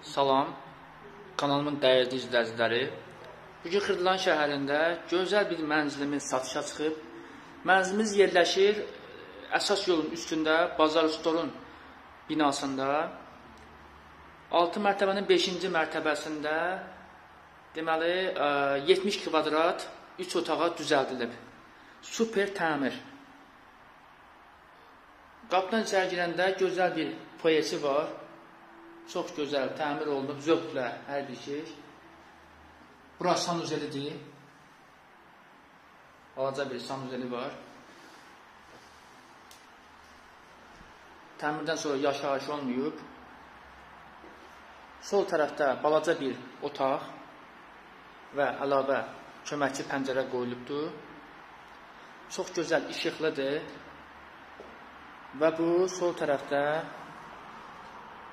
Salam, kanalımın dəyərli izləyiciləri. Bugün Xırdalan şəhərində gözəl bir mənzilimiz satışa çıxıb. Mənzilimiz yerləşir əsas yolun üstündə, Bazar Storun binasında. 6 mərtəbənin 5-ci mərtəbəsində deməli 70 kvadrat 3 otağa düzəldilib. Super təmir. Qapıdan içəri girəndə gözəl bir foyesi var. Çox gözəl, təmir olunub, zövqlə hər bir şey. Burası sanuzelidir. Balaca bir sanuzeli var. Təmirdən sonra yaşayış olmayıb. Sol tərəfdə balaca bir otaq və əlavə köməkçi pəncərə qoyulubdur. Çox gözəl, işıqlıdır. Və bu sol tərəfdə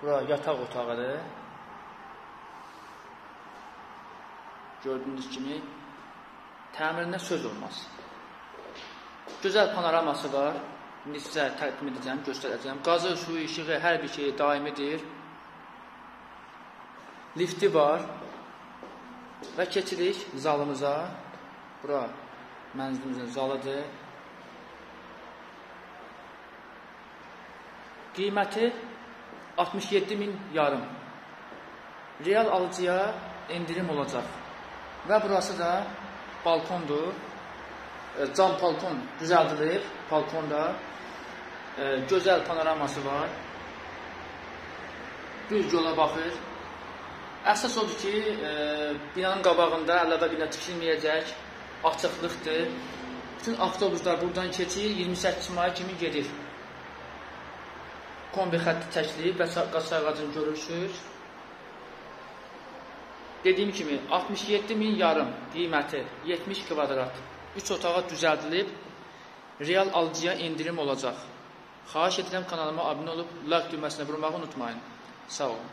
bura yataq otağıdır. Gördüyünüz kimi təmirinə söz olmaz. Gözəl panoraması var. İndi sizə təqdim edəcəm, göstərəcəm. Qazı, suyu, işığı, hər bir şey daimidir. Lifti var. Və keçirik zalımıza. Bura mənzilimizin zalıdır. Qiyməti 67.000 yarım. Real alıcıya endirim olacaq. Və burası da balkondur. Cam balkon düzəldilib. Balkonda gözəl panoraması var. Düz yola baxır. Əsas odur ki, binanın qabağında əlavə bina tikilməyəcək. Açıqlıqdır. Bütün avtobuslar buradan keçir. 28 may kimi gedir. Kombi xətti çəkilib və qaz ağacını görürsünüz. Dediyim kimi 67.000 yarım qiyməti 70 kvadrat 3 otağa düzəldilib. Real alıcıya endirim olacaq. Xahiş edirəm kanalıma abunə olub like düyməsinə vurmağı unutmayın. Sağ olun.